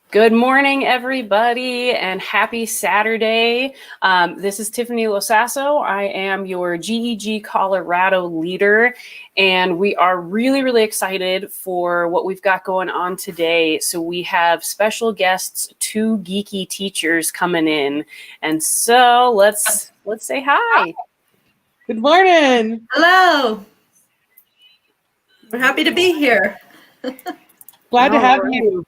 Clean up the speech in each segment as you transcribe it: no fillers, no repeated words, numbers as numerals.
Good morning, everybody, and happy Saturday. This is Tiffany Losasso. I am your GEG Colorado leader, and we are really, really excited for what we've got going on today. So we have special guests, two geeky teachers coming in, and so let's say hi. Good morning. Hello. We're happy to be here. Glad to have you.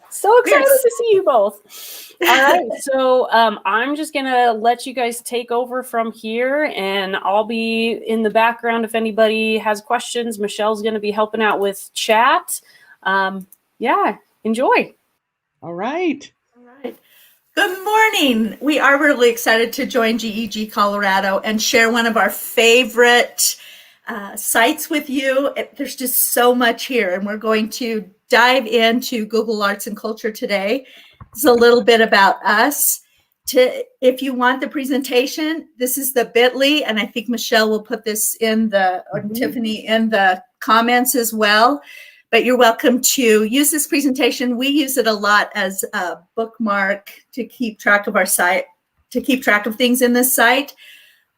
So excited to see you both. All right, so I'm just gonna let you guys take over from here, and I'll be in the background if anybody has questions. Michelle's gonna be helping out with chat. Yeah, enjoy. All right. Good morning. We are really excited to join GEG Colorado and share one of our favorite sites with you. There's just so much here, and we're going to dive into Google Arts and Culture today. It's a little bit about us. If you want the presentation, this is the bit.ly, and I think Michelle will put this in or Tiffany in the comments as well. But you're welcome to use this presentation. We use it a lot as a bookmark to keep track of our site, to keep track of things in this site.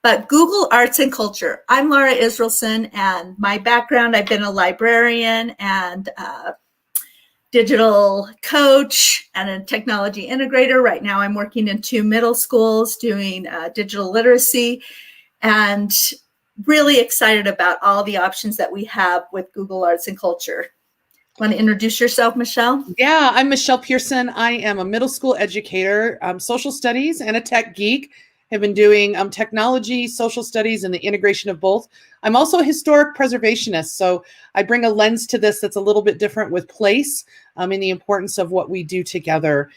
But Google Arts and Culture. I'm Laura Israelson, and my background, I've been a librarian and a digital coach and a technology integrator. Right now, I'm working in 2 middle schools doing digital literacy, and really excited about all the options that we have with Google Arts and Culture. Want to introduce yourself, Michelle? Yeah, I'm Michelle Pearson. I am a middle school educator, social studies, and a tech geek. Have been doing technology, social studies, and the integration of both. I'm also a historic preservationist, so I bring a lens to this that's a little bit different with place in the importance of what we do together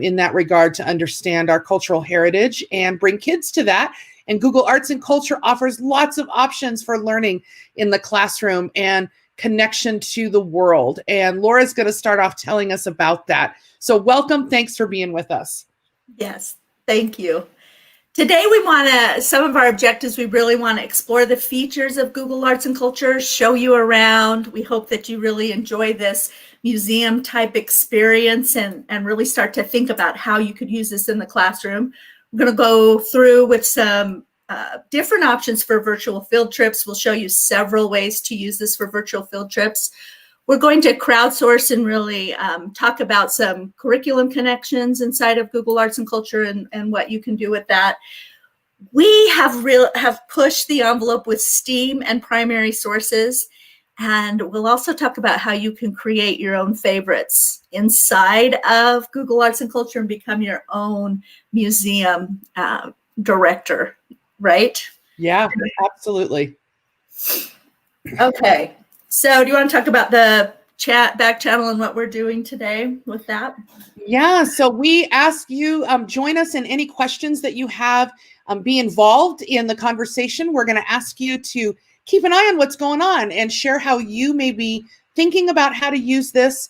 in that regard to understand our cultural heritage and bring kids to that. And Google Arts and Culture offers lots of options for learning in the classroom and connection to the world. And Laura's going to start off telling us about that. So welcome. Thanks for being with us. Yes, thank you. Today we want to, some of our objectives, we really want to explore the features of Google Arts and Culture, show you around. We hope that you really enjoy this museum type experience and really start to think about how you could use this in the classroom. We're going to go through with some different options for virtual field trips. We'll show you several ways to use this for virtual field trips. We're going to crowdsource and really talk about some curriculum connections inside of Google Arts and Culture and what you can do with that. We have pushed the envelope with STEAM and primary sources, and we'll also talk about how you can create your own favorites inside of Google Arts and Culture and become your own museum director, right? Yeah, absolutely. Okay. So do you want to talk about the back channel and what we're doing today with that? Yeah, so we ask you join us in any questions that you have, be involved in the conversation. We're going to ask you to keep an eye on what's going on and share how you may be thinking about how to use this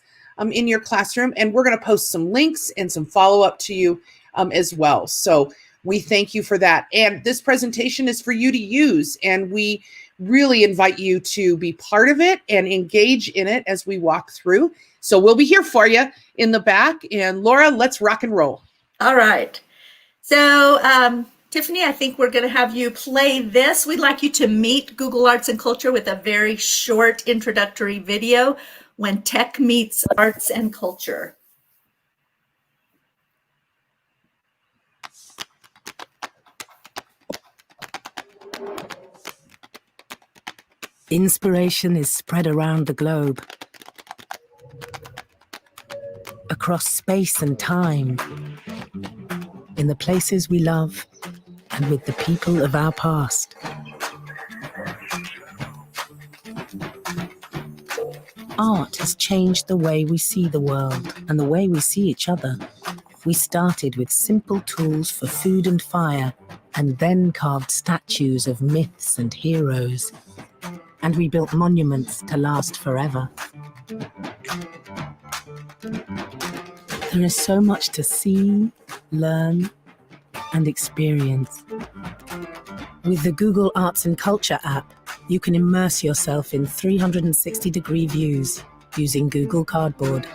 in your classroom. And we're going to post some links and some follow-up to you as well. So we thank you for that. And this presentation is for you to use, and we really invite you to be part of it and engage in it as we walk through. So we'll be here for you in the back. And Laura, let's rock and roll. All right. So Tiffany, I think we're going to have you play this. We'd like you to meet Google Arts and Culture with a very short introductory video, When Tech Meets Arts and Culture. Inspiration is spread around the globe, across space and time, in the places we love, and with the people of our past. Art has changed the way we see the world and the way we see each other. We started with simple tools for food and fire, and then carved statues of myths and heroes. And we built monuments to last forever. There is so much to see, learn, and experience. With the Google Arts and Culture app, you can immerse yourself in 360-degree views using Google Cardboard.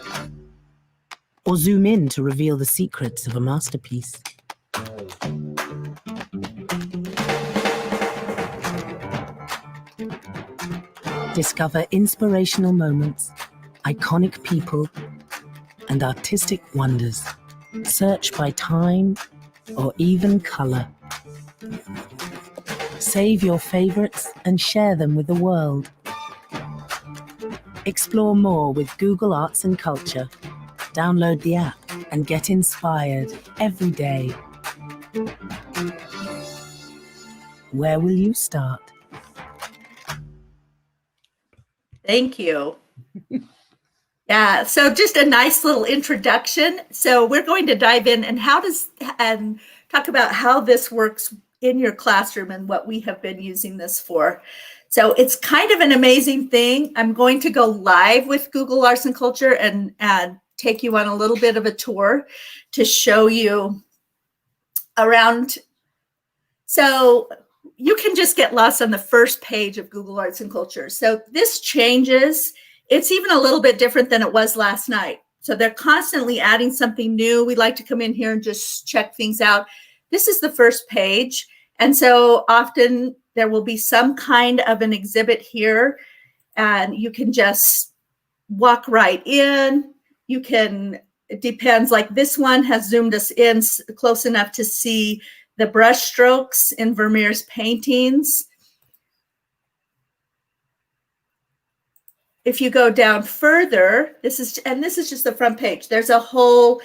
or zoom in to reveal the secrets of a masterpiece. Discover inspirational moments, iconic people, and artistic wonders. Search by time or even color. Save your favorites and share them with the world. Explore more with Google Arts and Culture. Download the app and get inspired every day. Where will you start? Thank you. Yeah, so just a nice little introduction. So we're going to dive in and talk about how this works in your classroom and what we have been using this for. So it's kind of an amazing thing. I'm going to go live with Google Arts and Culture and take you on a little bit of a tour to show you around. So you can just get lost on the first page of Google Arts and Culture. So this changes. It's even a little bit different than it was last night. So they're constantly adding something new. We like to come in here and just check things out. This is the first page. And so often there will be some kind of an exhibit here, and you can just walk right in. It depends, like this one has zoomed us in close enough to see the brush strokes in Vermeer's paintings. If you go down further, this is just the front page. There's a whole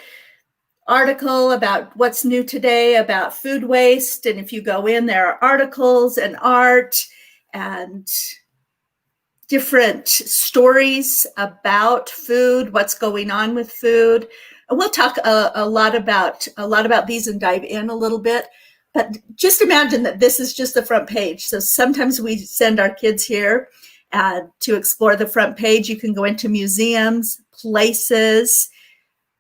article about what's new today about food waste. And if you go in, there are articles and art and different stories about food, what's going on with food. And we'll talk a lot about these and dive in a little bit. But just imagine that this is just the front page. So sometimes we send our kids here to explore the front page. You can go into museums, places,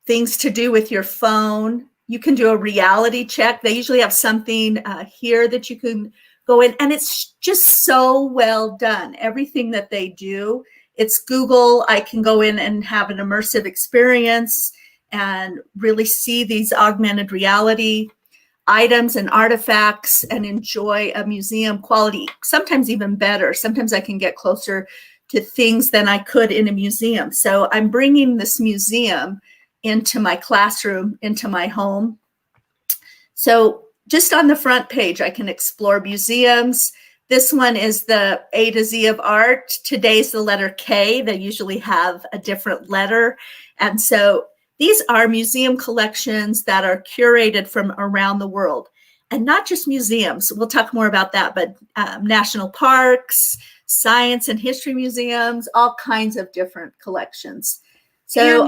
things to do with your phone. You can do a reality check. They usually have something here that you can go in, and it's just so well done. Everything that they do, it's Google. I can go in and have an immersive experience and really see these augmented reality items and artifacts and enjoy a museum quality, sometimes even better. Sometimes I can get closer to things than I could in a museum. So I'm bringing this museum into my classroom, into my home. So just on the front page, I can explore museums. This one is the A to Z of art. Today's the letter K. They usually have a different letter. And so these are museum collections that are curated from around the world, and not just museums. We'll talk more about that, but national parks, science and history museums, all kinds of different collections. So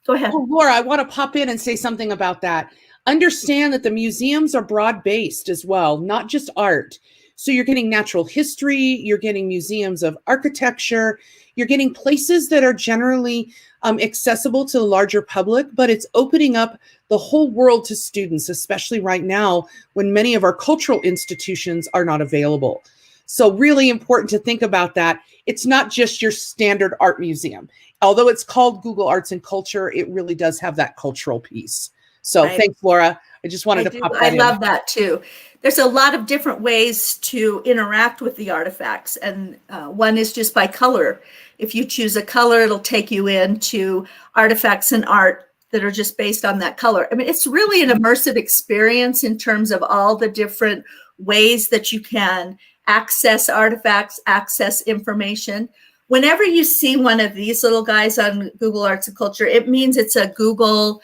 go ahead. Oh, Laura, I want to pop in and say something about that. Understand that the museums are broad-based as well, not just art. So you're getting natural history, you're getting museums of architecture, you're getting places that are generally accessible to the larger public, but it's opening up the whole world to students, especially right now when many of our cultural institutions are not available. So really important to think about that. It's not just your standard art museum. Although it's called Google Arts and Culture, it really does have that cultural piece. So thanks, Laura. I just wanted to pop that in. I love that too. There's a lot of different ways to interact with the artifacts. And one is just by color. If you choose a color, it'll take you into artifacts and art that are just based on that color. I mean, it's really an immersive experience in terms of all the different ways that you can access artifacts, access information. Whenever you see one of these little guys on Google Arts and Culture, it means it's a Google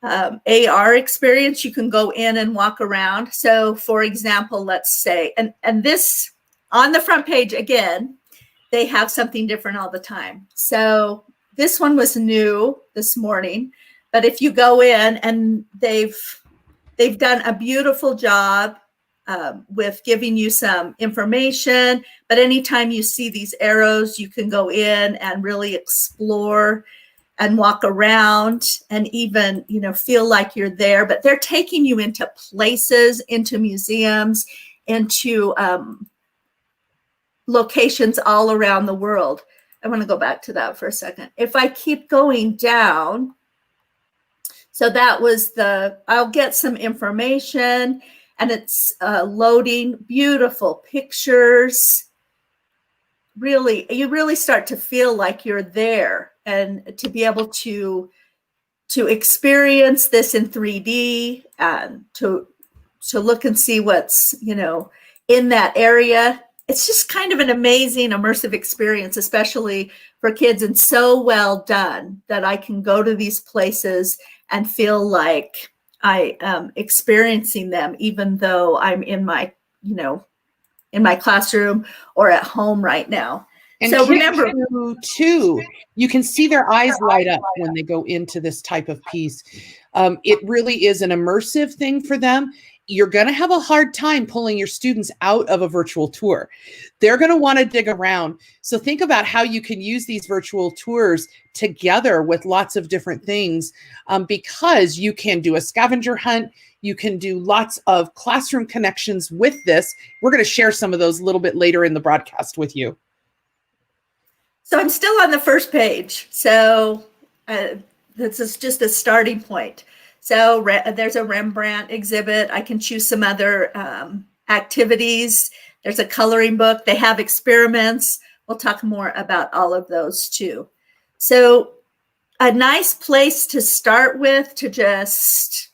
AR experience. You can go in and walk around. So for example, let's say, and this on the front page, again, they have something different all the time. So this one was new this morning, but if you go in, and they've done a beautiful job with giving you some information, but anytime you see these arrows, you can go in and really explore and walk around and even, feel like you're there. But they're taking you into places, into museums, into locations all around the world. I want to go back to that for a second. If I keep going down, So that was I'll get some information, and it's loading beautiful pictures. Really, you really start to feel like you're there, and to be able to experience this in 3D and to look and see what's, in that area. It's just kind of an amazing immersive experience, especially for kids, and so well done that I can go to these places and feel like I am experiencing them, even though I'm in my, in my classroom or at home right now. And so remember, too, you can see their eyes light up when they go into this type of piece. It really is an immersive thing for them. You're going to have a hard time pulling your students out of a virtual tour. They're going to want to dig around. So think about how you can use these virtual tours together with lots of different things, because you can do a scavenger hunt. You can do lots of classroom connections with this. We're going to share some of those a little bit later in the broadcast with you. So I'm still on the first page. So this is just a starting point. So there's a Rembrandt exhibit. I can choose some other activities. There's a coloring book. They have experiments. We'll talk more about all of those too. So a nice place to start with, to just,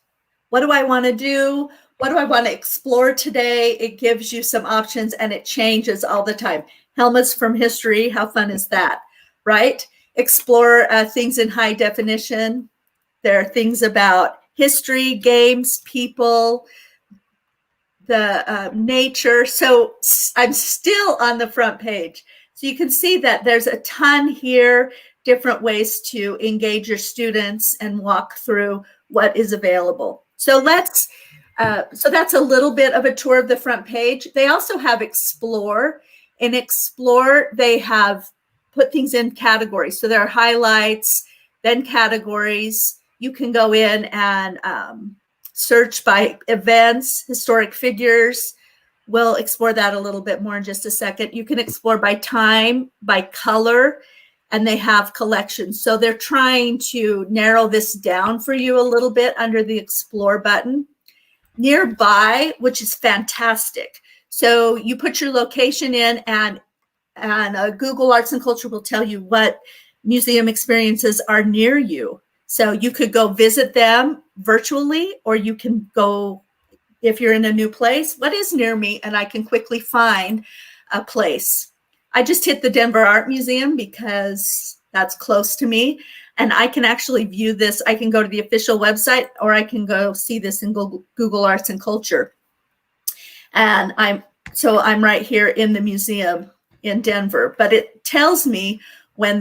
what do I want to do? What do I want to explore today? It gives you some options, and it changes all the time. Helmets from history. How fun is that, right? Explore things in high definition. There are things about history, games, people, the nature. So I'm still on the front page. So you can see that there's a ton here, different ways to engage your students and walk through what is available. So so that's a little bit of a tour of the front page. They also have Explore. In Explore, they have put things in categories. So there are highlights, then categories. You can go in and search by events, historic figures. We'll explore that a little bit more in just a second. You can explore by time, by color, and they have collections. So they're trying to narrow this down for you a little bit under the Explore button. Nearby, which is fantastic. So you put your location in, and Google Arts and Culture will tell you what museum experiences are near you. So you could go visit them virtually, or you can go, if you're in a new place, what is near me? And I can quickly find a place. I just hit the Denver Art Museum because that's close to me. And I can actually view this. I can go to the official website, or I can go see this in Google Arts and Culture. And I'm right here in the museum in Denver, but it tells me when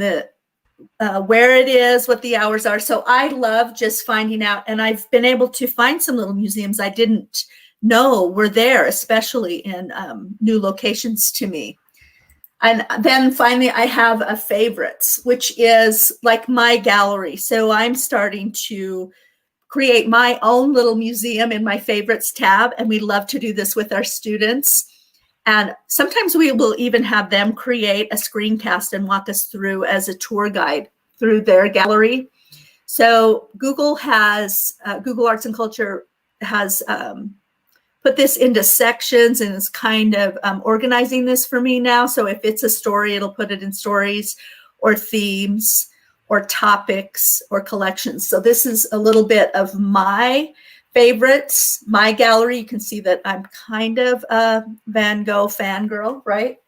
where it is, what the hours are. So I love just finding out, and I've been able to find some little museums I didn't know were there, especially in new locations to me. And then finally, I have a favorites, which is like my gallery. So I'm starting to create my own little museum in my favorites tab, and we love to do this with our students. And sometimes we will even have them create a screencast and walk us through as a tour guide through their gallery. So Google Arts and Culture has put this into sections, and is kind of organizing this for me now. So if it's a story, it'll put it in stories or themes or topics or collections. So this is a little bit of my favorites, my gallery. You can see that I'm kind of a Van Gogh fangirl, right?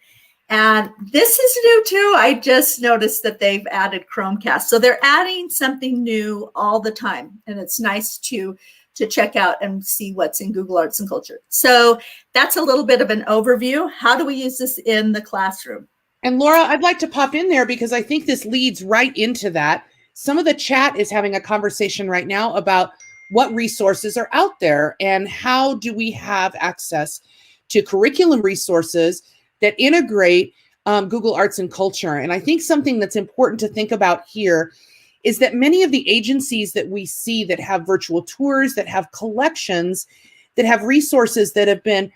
And this is new too. I just noticed that they've added Chromecast. So they're adding something new all the time. And it's nice to check out and see what's in Google Arts and Culture. So that's a little bit of an overview. How do we use this in the classroom? And Laura, I'd like to pop in there because I think this leads right into that. Some of the chat is having a conversation right now about what resources are out there and how do we have access to curriculum resources that integrate Google Arts and Culture. And I think something that's important to think about here is that many of the agencies that we see that have virtual tours, that have collections, that have resources that have been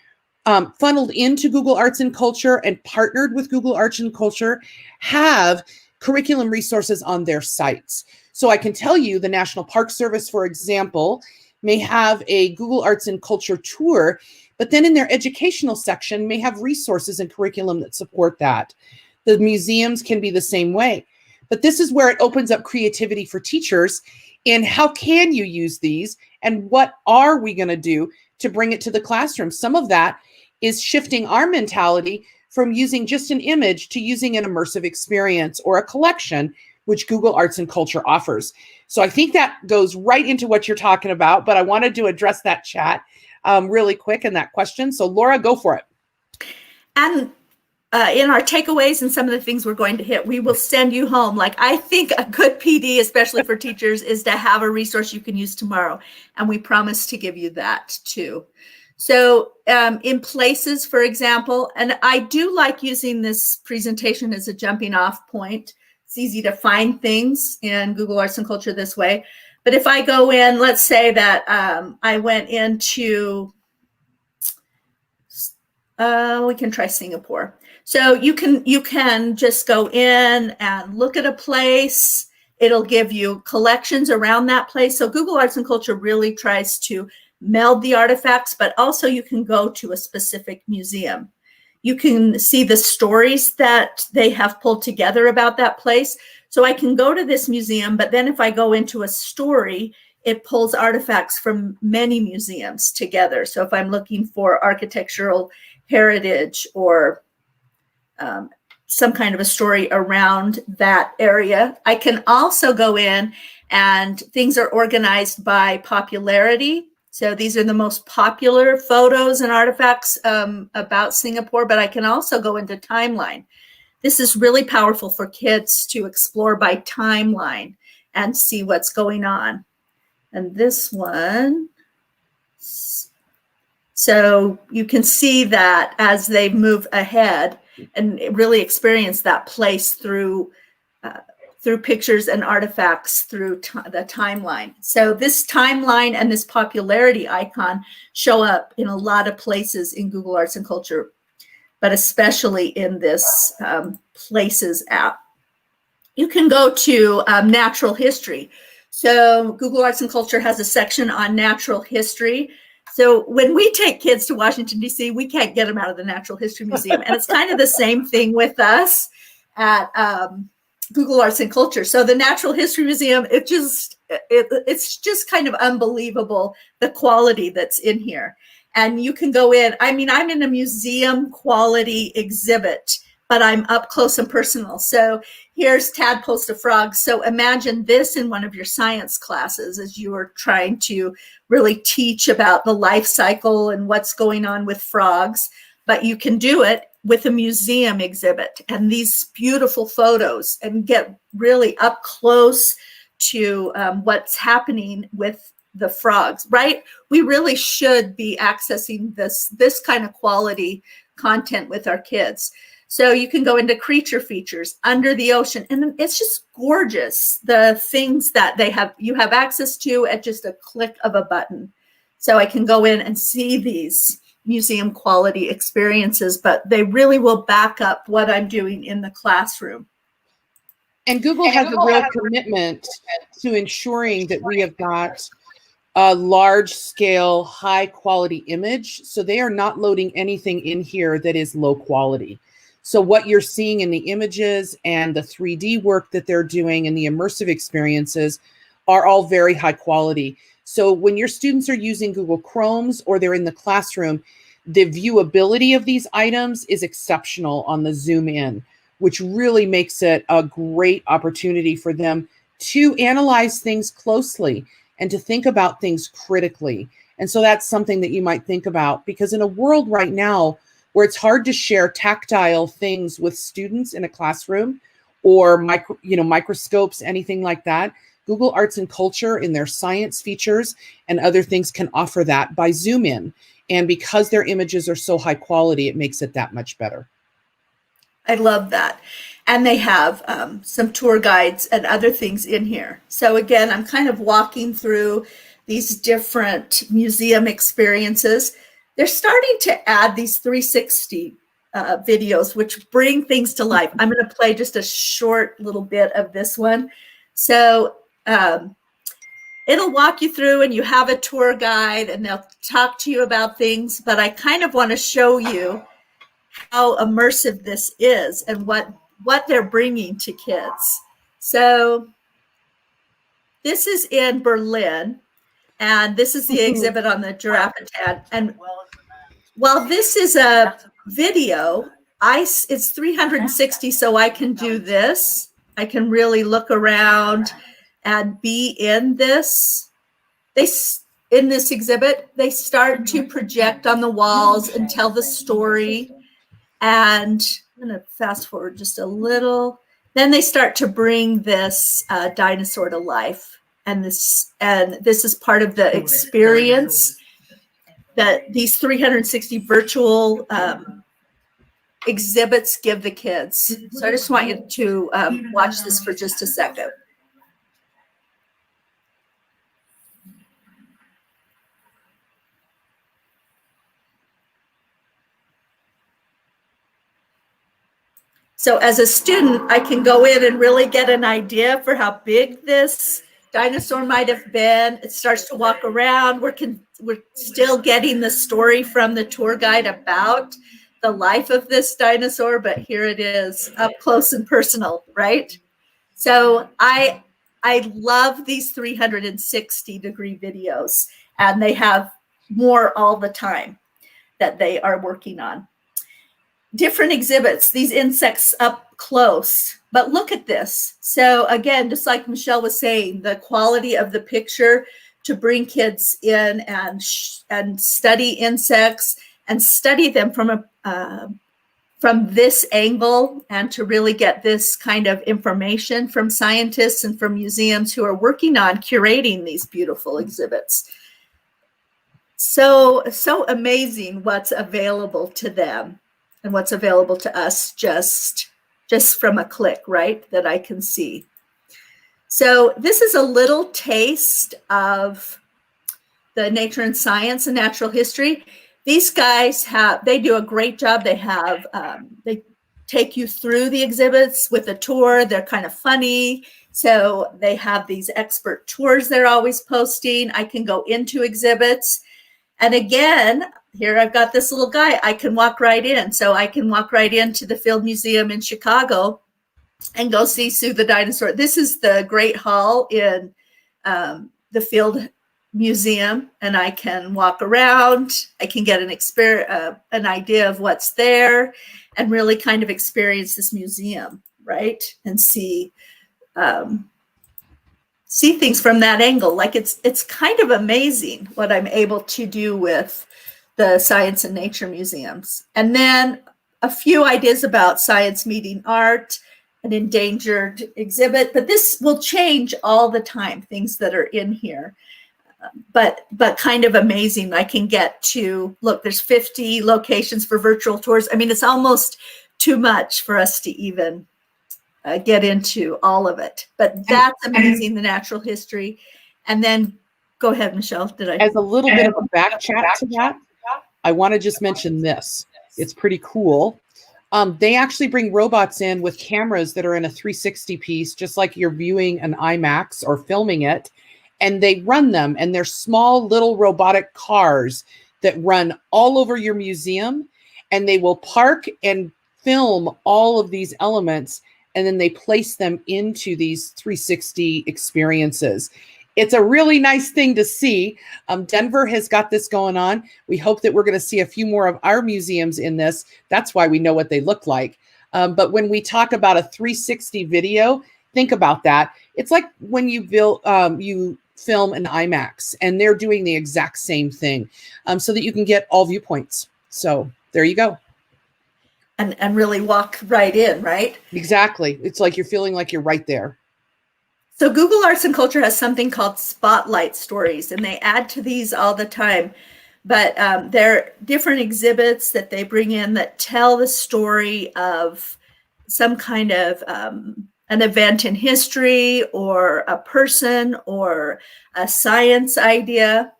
funneled into Google Arts and Culture and partnered with Google Arts and Culture have curriculum resources on their sites. So I can tell you the National Park Service, for example, may have a Google Arts and Culture tour, but then in their educational section may have resources and curriculum that support that. The museums can be the same way. But this is where it opens up creativity for teachers in how can you use these and what are we going to do to bring it to the classroom. Some of that is shifting our mentality from using just an image to using an immersive experience or a collection, which Google Arts and Culture offers. So I think that goes right into what you're talking about, but I wanted to address that chat really quick and that question. So Laura, go for it. And in our takeaways and some of the things we're going to hit, we will send you home. Like, I think a good PD, especially for teachers, is to have a resource you can use tomorrow. And we promise to give you that too. So in places, for example, and I do like using this presentation as a jumping off point. It's easy to find things in Google Arts and Culture this way. But if I go in, let's say that I went into, we can try Singapore. So you can just go in and look at a place. It'll give you collections around that place. So Google Arts and Culture really tries to meld the artifacts, but also you can go to a specific museum. You can see the stories that they have pulled together about that place. So I can go to this museum, but then if I go into a story, it pulls artifacts from many museums together. So if I'm looking for architectural heritage or some kind of a story around that area, I can also go in and things are organized by popularity. So these are the most popular photos and artifacts about Singapore, but I can also go into timeline. This is really powerful for kids to explore by timeline and see what's going on. And this one, so you can see that as they move ahead and really experience that place through pictures and artifacts through the timeline. So this timeline and this popularity icon show up in a lot of places in Google Arts and Culture, but especially in this Places app. You can go to natural history. So Google Arts and Culture has a section on natural history. So when we take kids to Washington, D.C., we can't get them out of the Natural History Museum. And it's kind of the same thing with us at Google Arts and Culture. So the Natural History Museum, it's just kind of unbelievable, the quality that's in here. And you can go in, I mean, I'm in a museum quality exhibit, but I'm up close and personal. So here's tadpoles to frogs. So imagine this in one of your science classes as you are trying to really teach about the life cycle and what's going on with frogs, but you can do it with a museum exhibit and these beautiful photos and get really up close to what's happening with the frogs, right? We really should be accessing this kind of quality content with our kids. So you can go into creature features under the ocean, and it's just gorgeous, the things that you have access to at just a click of a button. So I can go in and see these museum quality experiences, but they really will back up what I'm doing in the classroom. And Google has a real commitment to ensuring that we have got a large scale, high quality image. So they are not loading anything in here that is low quality. So what you're seeing in the images and the 3D work that they're doing and the immersive experiences are all very high quality. So when your students are using Google Chromes or they're in the classroom, the viewability of these items is exceptional on the zoom in, which really makes it a great opportunity for them to analyze things closely and to think about things critically. And so that's something that you might think about, because in a world right now where it's hard to share tactile things with students in a classroom or microscopes, anything like that, Google Arts and Culture in their science features and other things can offer that by zoom in. And because their images are so high quality, it makes it that much better. I love that. And they have some tour guides and other things in here. So again, I'm kind of walking through these different museum experiences. They're starting to add these 360 videos, which bring things to life. I'm going to play just a short little bit of this one. So it'll walk you through, and you have a tour guide, and they'll talk to you about things. But I kind of want to show you how immersive this is and what they're bringing to kids. So this is in Berlin, and this is the exhibit on the giraffe attack. And while this is a video, it's 360, so I can do this. I can really look around and be in this. In this exhibit, they start to project on the walls and tell the story. And I'm going to fast forward just a little. Then they start to bring this dinosaur to life. And this is part of the experience that these 360 virtual exhibits give the kids. So I just want you to watch this for just a second. So as a student, I can go in and really get an idea for how big this dinosaur might have been. It starts to walk around. We're still getting the story from the tour guide about the life of this dinosaur, but here it is up close and personal, right? So I love these 360-degree videos, and they have more all the time that they are working on. Different exhibits, these insects up close, but look at this. So again, just like Michelle was saying, the quality of the picture to bring kids in and study insects and study them from this angle, and to really get this kind of information from scientists and from museums who are working on curating these beautiful exhibits. So amazing what's available to them and what's available to us just from a click, right, that I can see. So this is a little taste of the nature and science and natural history. These guys they do a great job. They take you through the exhibits with a tour. They're kind of funny. So they have these expert tours they're always posting. I can go into exhibits. And again, here I've got this little guy. I can walk right in. So I can walk right into the Field Museum in Chicago and go see Sue the dinosaur. This is the Great Hall in the Field Museum, and I can walk around. I can get an idea of what's there, and really kind of experience this museum, right? And see things from that angle. Like it's kind of amazing what I'm able to do with the science and nature museums. And then a few ideas about science meeting art, an endangered exhibit, but this will change all the time, things that are in here. But kind of amazing. I can get to, look, there's 50 locations for virtual tours. I mean, it's almost too much for us to even get into all of it. But that's amazing, the natural history. And then, go ahead, Michelle. As a little bit of a back chat to that, I want to just mention this. It's pretty cool. They actually bring robots in with cameras that are in a 360 piece, just like you're viewing an IMAX or filming it. And they run them, and they're small little robotic cars that run all over your museum, and they will park and film all of these elements, and then they place them into these 360 experiences. It's a really nice thing to see. Denver has got this going on. We hope that we're going to see a few more of our museums in this. That's why we know what they look like. But when we talk about a 360 video, think about that. It's like when you film an IMAX, and they're doing the exact same thing, so that you can get all viewpoints. So there you go. And really walk right in, right? Exactly. It's like you're feeling like you're right there. So Google Arts and Culture has something called Spotlight Stories, and they add to these all the time. But they're different exhibits that they bring in that tell the story of some kind of an event in history, or a person, or a science idea.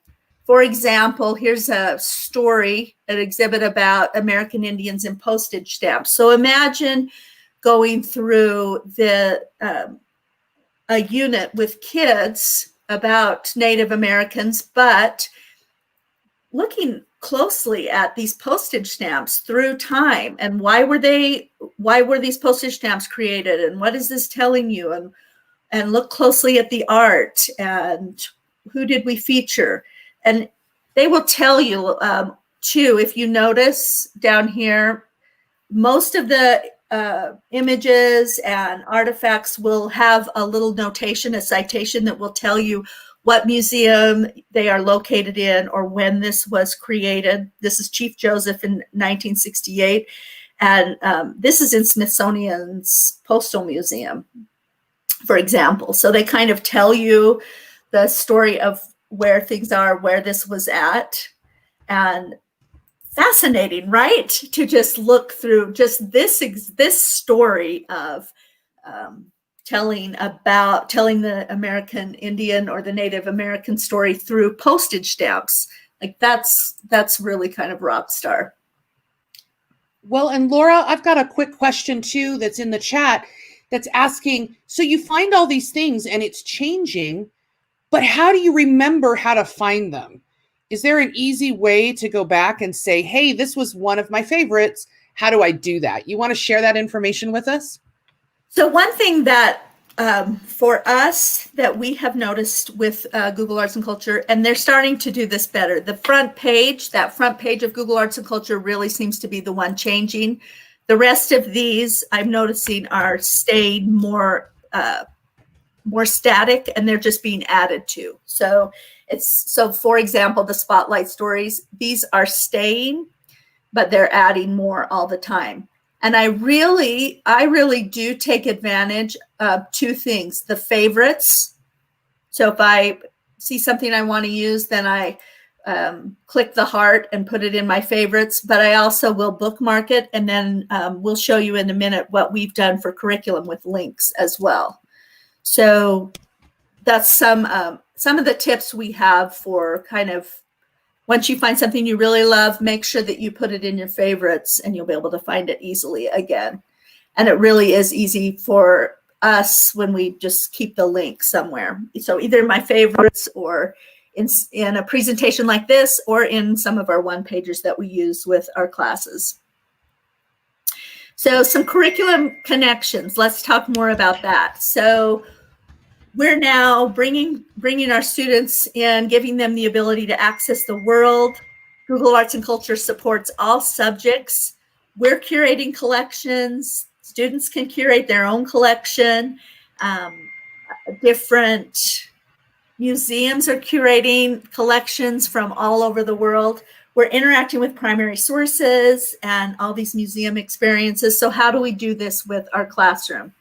For example, here's a story, an exhibit about American Indians and postage stamps. So imagine going through a unit with kids about Native Americans, but looking closely at these postage stamps through time, and why were these postage stamps created, and what is this telling you, and look closely at the art, and who did we feature? And they will tell you too, if you notice down here, most of the images and artifacts will have a little notation, a citation that will tell you what museum they are located in or when this was created. This is Chief Joseph in 1968, and this is in Smithsonian's Postal Museum, for example. So they kind of tell you the story of where things are, where this was at, and fascinating, right? To just look through just this story of telling the American Indian or the Native American story through postage stamps. Like that's really kind of rock star. Well, and Laura, I've got a quick question too that's in the chat that's asking, so you find all these things and it's changing, but how do you remember how to find them? Is there an easy way to go back and say, hey, this was one of my favorites. How do I do that? You want to share that information with us? So one thing that for us that we have noticed with Google Arts and Culture, and they're starting to do this better, that front page of Google Arts and Culture really seems to be the one changing. The rest of these I'm noticing are staying more static, and they're just being added to. So for example, the spotlight stories, these are staying, but they're adding more all the time. And I really do take advantage of two things: the favorites. So if I see something I want to use, then I click the heart and put it in my favorites, but I also will bookmark it, and then we'll show you in a minute what we've done for curriculum with links as well. So that's some of the tips we have for kind of, once you find something you really love, make sure that you put it in your favorites and you'll be able to find it easily again. And it really is easy for us when we just keep the link somewhere. So either in my favorites or in a presentation like this, or in some of our one-pagers that we use with our classes. So some curriculum connections. Let's talk more about that. So we're now bringing our students in, giving them the ability to access the world. Google Arts and Culture supports all subjects. We're curating collections. Students can curate their own collection. Different museums are curating collections from all over the world. We're interacting with primary sources and all these museum experiences. So how do we do this with our classroom?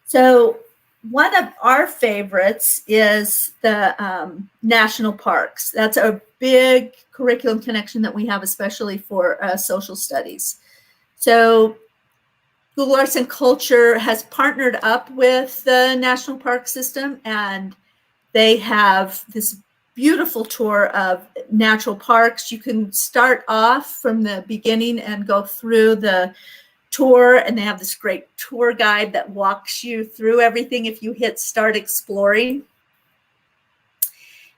So one of our favorites is the national parks. That's a big curriculum connection that we have, especially for social studies. So Google Arts and Culture has partnered up with the National Park System, and they have this beautiful tour of natural parks. You can start off from the beginning and go through the tour, and they have this great tour guide that walks you through everything if you hit start exploring.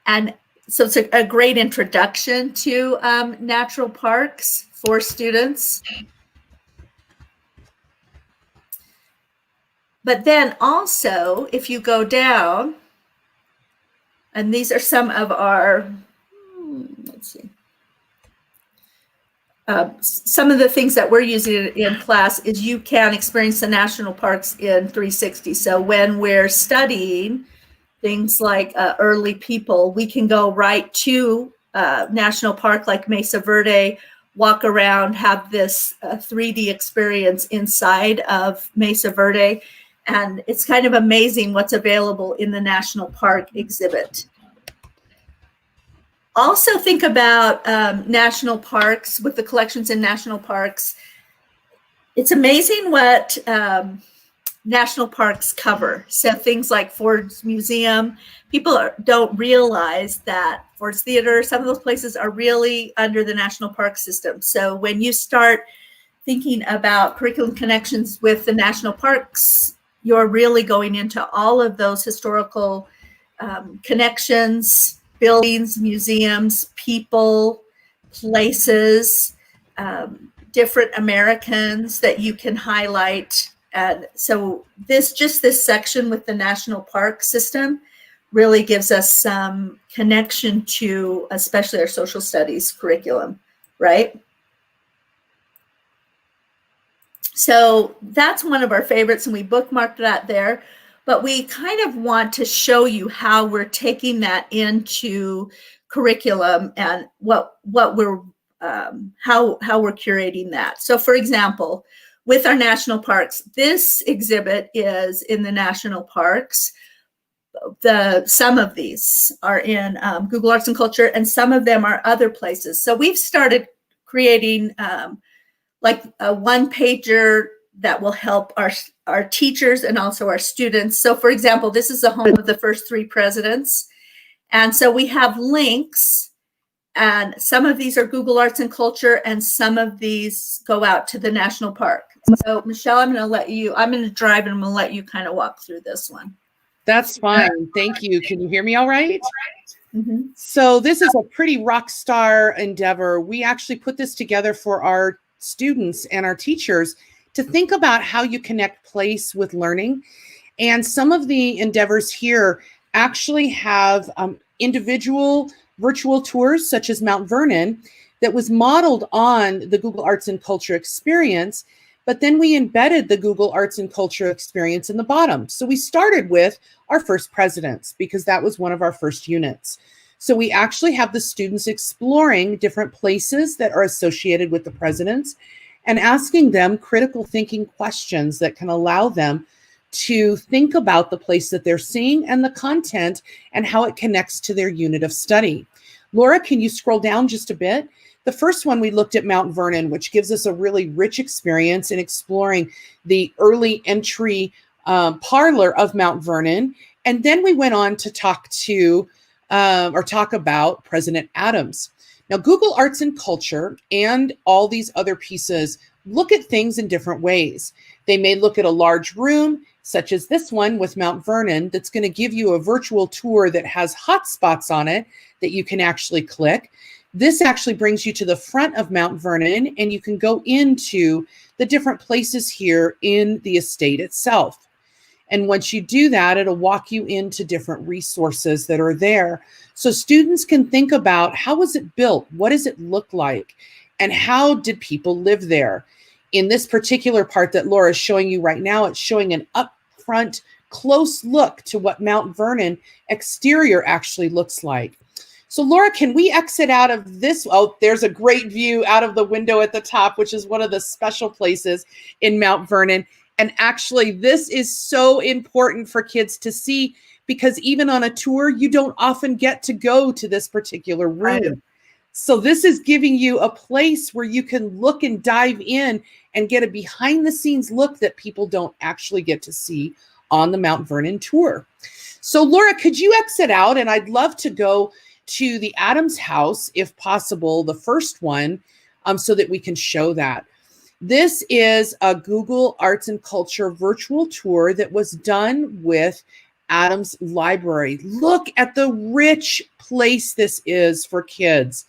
And so it's a great introduction to natural parks for students. But then also, if you go down, and these are some of our, let's see. Some of the things that we're using in class is you can experience the national parks in 360. So when we're studying things like early people, we can go right to national park like Mesa Verde, walk around, have this 3D experience inside of Mesa Verde. And it's kind of amazing what's available in the national park exhibit. Also think about national parks, with the collections in national parks. It's amazing what national parks cover. So things like Ford's Museum, people don't realize that Ford's Theater, some of those places are really under the national park system. So when you start thinking about curriculum connections with the national parks, you're really going into all of those historical connections, buildings, museums, people, places, different Americans that you can highlight. And so this section with the national park system really gives us some connection to especially our social studies curriculum, right? So that's one of our favorites, and we bookmarked that there. But we kind of want to show you how we're taking that into curriculum and what we're how we're curating that. So, for example, with our national parks, this exhibit is in the national parks. Some of these are in Google Arts and Culture, and some of them are other places. So we've started creating like a one-pager that will help our teachers and also our students. So for example, this is the home of the first 3 presidents. And so we have links, and some of these are Google Arts and Culture, and some of these go out to the national park. So Michelle, I'm going to drive, and I'm going to let you kind of walk through this one. That's fine. Thank you. Can you hear me all right? Mm-hmm. So this is a pretty rock star endeavor. We actually put this together for our students and our teachers to think about how you connect place with learning. And some of the endeavors here actually have individual virtual tours, such as Mount Vernon, that was modeled on the Google Arts and Culture experience, but then we embedded the Google Arts and Culture experience in the bottom. So we started with our first presidents because that was one of our first units. So we actually have the students exploring different places that are associated with the presidents and asking them critical thinking questions that can allow them to think about the place that they're seeing and the content and how it connects to their unit of study. Laura, can you scroll down just a bit? The first one, we looked at Mount Vernon, which gives us a really rich experience in exploring the early entry parlor of Mount Vernon. And then we went on to talk about President Adams. Now, Google Arts and Culture and all these other pieces look at things in different ways. They may look at a large room, such as this one with Mount Vernon, that's going to give you a virtual tour that has hotspots on it that you can actually click. This actually brings you to the front of Mount Vernon, and you can go into the different places here in the estate itself. And once you do that, it'll walk you into different resources that are there. So students can think about, how was it built? What does it look like? And how did people live there? In this particular part that Laura is showing you right now, it's showing an upfront close look to what Mount Vernon exterior actually looks like. So Laura, can we exit out of this? Oh, there's a great view out of the window at the top, which is one of the special places in Mount Vernon. And actually, this is so important for kids to see, because even on a tour, you don't often get to go to this particular room. So this is giving you a place where you can look and dive in and get a behind the scenes look that people don't actually get to see on the Mount Vernon tour. So Laura, could you exit out? And I'd love to go to the Adams house, if possible, the first one, so that we can show that. This is a Google Arts and Culture virtual tour that was done with Adams Library. Look at the rich place this is for kids.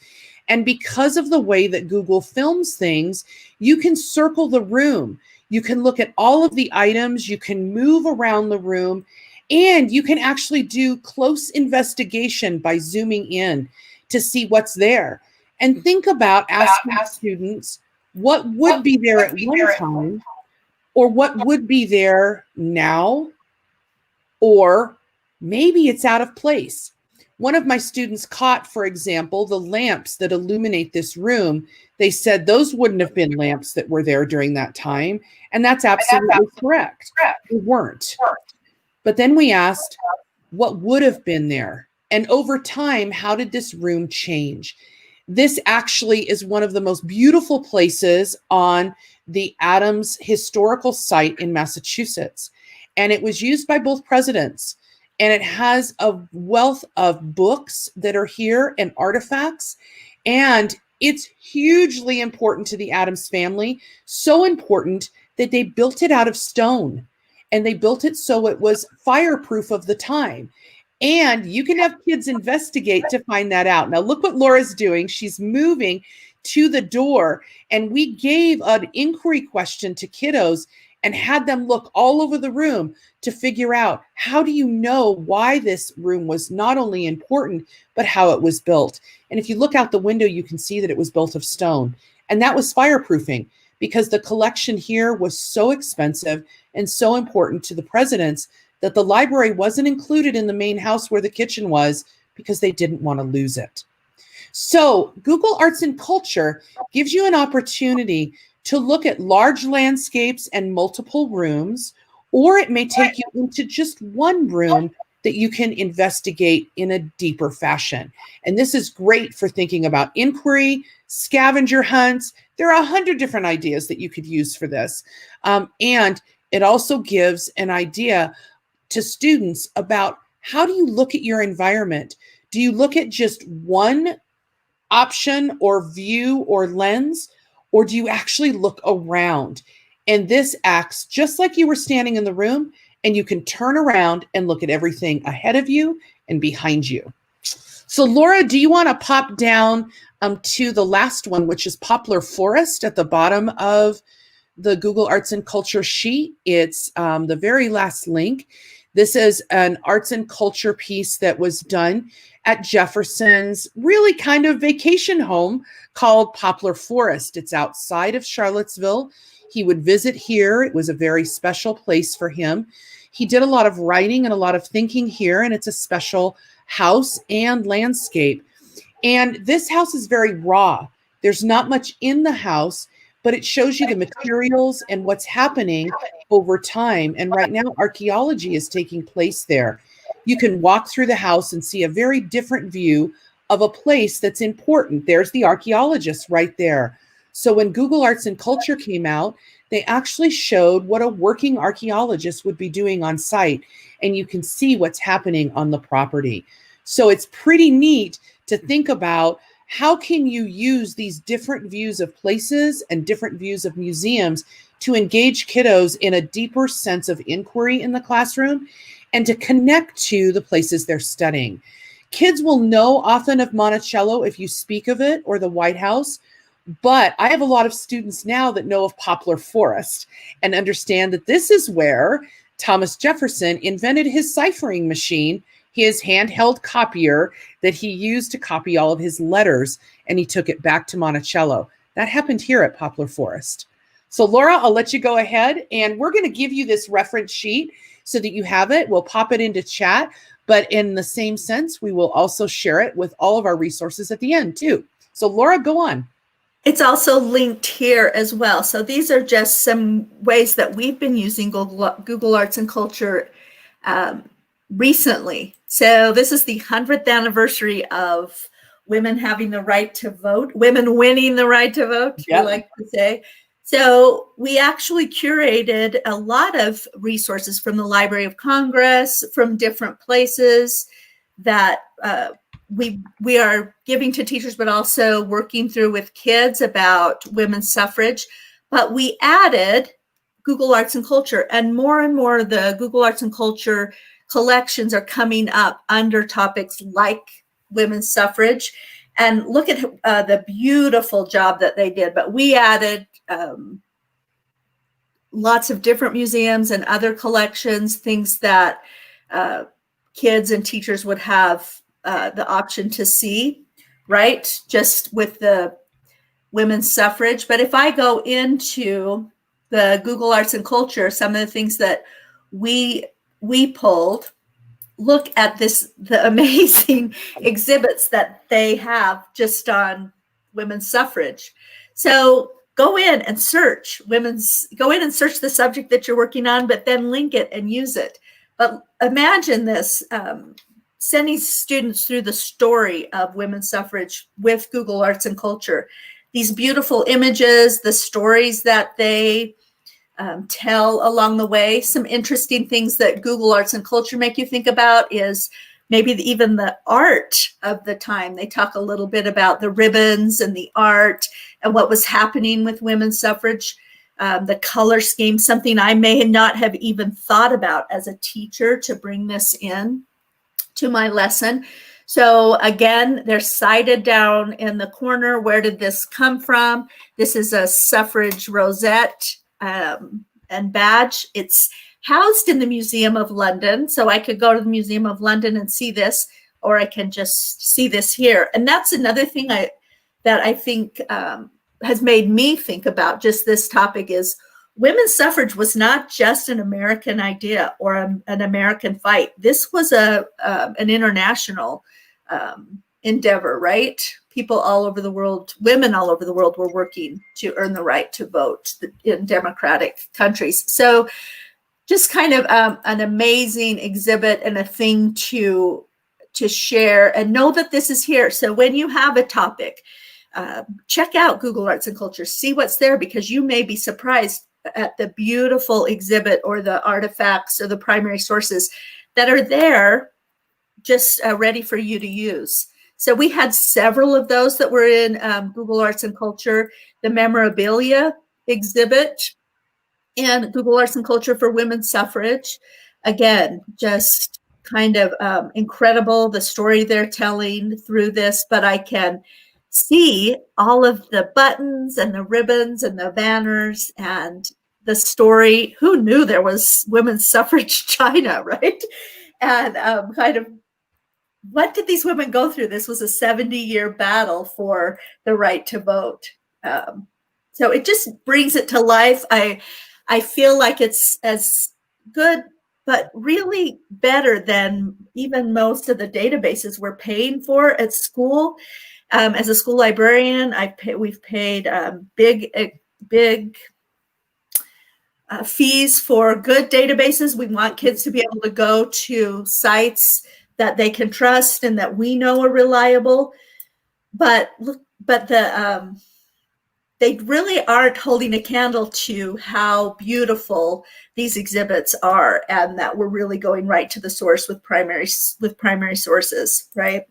And because of the way that Google films things, you can circle the room. You can look at all of the items. You can move around the room. And you can actually do close investigation by zooming in to see what's there. And think about asking students what would be there at one time, or what would be there now, or maybe it's out of place. One of my students caught, for example, the lamps that illuminate this room. They said those wouldn't have been lamps that were there during that time. And that's absolutely correct. They weren't. But then we asked, what would have been there? And over time, how did this room change? This actually is one of the most beautiful places on the Adams historical site in Massachusetts. And it was used by both presidents. and it has a wealth of books that are here and artifacts. And it's hugely important to the Addams family, so important that they built it out of stone, and they built it so it was fireproof of the time. And you can have kids investigate to find that out. Now, look what Laura's doing. She's moving to the door, and we gave an inquiry question to kiddos and had them look all over the room to figure out, how do you know why this room was not only important, but how it was built? And if you look out the window, you can see that it was built of stone. And that was fireproofing, because the collection here was so expensive and so important to the presidents that the library wasn't included in the main house where the kitchen was, because they didn't want to lose it. So Google Arts and Culture gives you an opportunity to look at large landscapes and multiple rooms, or it may take you into just one room that you can investigate in a deeper fashion. And this is great for thinking about inquiry, scavenger hunts. There are 100 different ideas that you could use for this. And it also gives an idea to students about, how do you look at your environment? Do you look at just one option or view or lens, or do you actually look around? And this acts just like you were standing in the room, and you can turn around and look at everything ahead of you and behind you. So Laura, do you want to pop down to the last one, which is Poplar Forest at the bottom of the Google Arts and Culture sheet? It's the very last link. This is an arts and culture piece that was done at Jefferson's really kind of vacation home called Poplar Forest. It's outside of Charlottesville. He would visit here. It was a very special place for him. He did a lot of writing and a lot of thinking here, and it's a special house and landscape. And this house is very raw. There's not much in the house, but it shows you the materials and what's happening over time. And right now, archaeology is taking place there. You can walk through the house and see a very different view of a place that's important. There's the archaeologist right there. So when Google Arts and Culture came out, they actually showed what a working archaeologist would be doing on site, and you can see what's happening on the property. So it's pretty neat to think about, how can you use these different views of places and different views of museums to engage kiddos in a deeper sense of inquiry in the classroom and to connect to the places they're studying. Kids will know often of Monticello if you speak of it, or the White House, but I have a lot of students now that know of Poplar Forest and understand that this is where Thomas Jefferson invented his ciphering machine, his handheld copier that he used to copy all of his letters, and he took it back to Monticello. That happened here at Poplar Forest. So Laura, I'll let you go ahead, and we're going to give you this reference sheet so that you have it. We'll pop it into chat, but in the same sense, we will also share it with all of our resources at the end too. So Laura, go on. It's also linked here as well. So these are just some ways that we've been using Google Arts and Culture recently. So this is the 100th anniversary of women having the right to vote, women winning the right to vote, Yep. we like to say. So we actually curated a lot of resources from the Library of Congress, from different places that we are giving to teachers, but also working through with kids about women's suffrage. But we added Google Arts and Culture, and more of the Google Arts and Culture collections are coming up under topics like women's suffrage. And look at the beautiful job that they did. But we added lots of different museums and other collections, things that kids and teachers would have the option to see, right? Just with the women's suffrage. But if I go into the Google Arts and Culture, some of the things that we pulled, look at the amazing exhibits that they have just on women's suffrage. So go in and search the subject that you're working on, but then link it and use it. But imagine this, sending students through the story of women's suffrage with Google Arts and Culture. These beautiful images, the stories that they tell along the way. Some interesting things that Google Arts and Culture make you think about is maybe even the art of the time. They talk a little bit about the ribbons and the art and what was happening with women's suffrage. The color scheme, something I may not have even thought about as a teacher to bring this in to my lesson. So again, they're cited down in the corner. Where did this come from? This is a suffrage rosette and badge. It's housed in the Museum of London. So I could go to the Museum of London and see this, or I can just see this here. And that's another thing that I think has made me think about just this topic is women's suffrage was not just an American idea or an American fight. This was an international endeavor, right? People all over the world, women all over the world were working to earn the right to vote in democratic countries. So just kind of an amazing exhibit and a thing to share and know that this is here. So when you have a topic, check out Google Arts and Culture, see what's there, because you may be surprised at the beautiful exhibit or the artifacts or the primary sources that are there just ready for you to use. So we had several of those that were in Google Arts and Culture, the memorabilia exhibit and Google Arts and Culture for women's suffrage. Again, just kind of incredible, the story they're telling through this, but I can see all of the buttons and the ribbons and the banners and the story. Who knew there was women's suffrage China, right? And kind of what did these women go through? This was a 70-year battle for the right to vote. So it just brings it to life. I feel like it's as good, but really better than even most of the databases we're paying for at school. As a school librarian, we've paid big fees for good databases. We want kids to be able to go to sites that they can trust and that we know are reliable. But they really aren't holding a candle to how beautiful these exhibits are, and that we're really going right to the source with primary sources, right?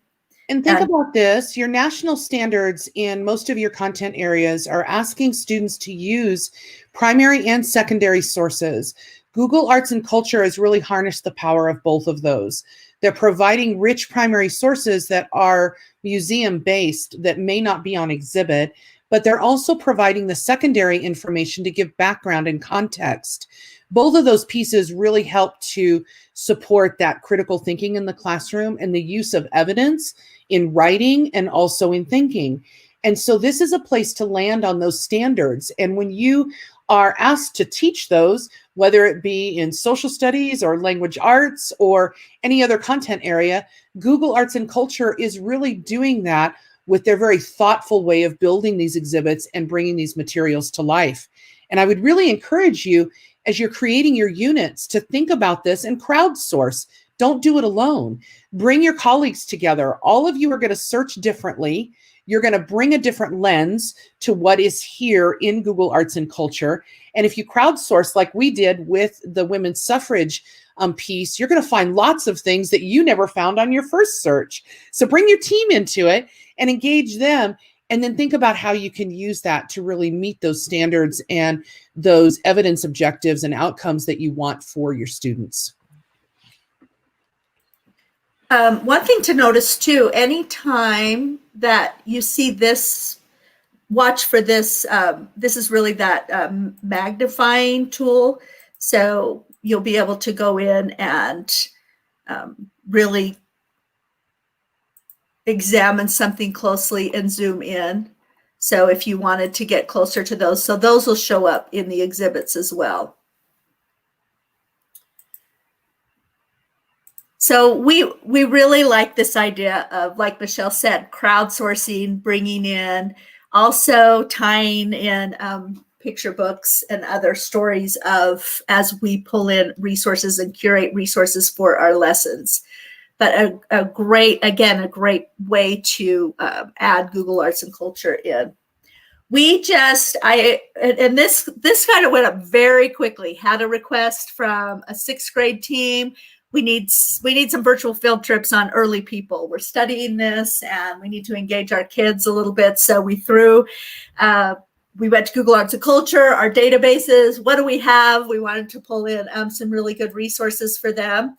And think about this, your national standards in most of your content areas are asking students to use primary and secondary sources. Google Arts and Culture has really harnessed the power of both of those. They're providing rich primary sources that are museum-based, that may not be on exhibit, but they're also providing the secondary information to give background and context. Both of those pieces really help to support that critical thinking in the classroom and the use of evidence in writing and also in thinking. And so this is a place to land on those standards. And when you are asked to teach those, whether it be in social studies or language arts or any other content area, Google Arts and Culture is really doing that with their very thoughtful way of building these exhibits and bringing these materials to life. And I would really encourage you, as you're creating your units, to think about this and crowdsource. Don't do it alone. Bring your colleagues together. All of you are going to search differently. You're going to bring a different lens to what is here in Google Arts and Culture. And if you crowdsource like we did with the women's suffrage piece, you're going to find lots of things that you never found on your first search. So bring your team into it and engage them, and then think about how you can use that to really meet those standards and those evidence objectives and outcomes that you want for your students. One thing to notice too, anytime that you see this, watch for this. This is really that magnifying tool. So you'll be able to go in and really examine something closely and zoom in. So if you wanted to get closer to those, so those will show up in the exhibits as well. So we really like this idea of, like Michelle said, crowdsourcing, bringing in, also tying in picture books and other stories of, as we pull in resources and curate resources for our lessons. But a great way to add Google Arts and Culture in. And this kind of went up very quickly. Had a request from a 6th grade team. We need some virtual field trips on early people. We're studying this and we need to engage our kids a little bit. So we went to Google Arts and Culture, our databases. What do we have? We wanted to pull in some really good resources for them.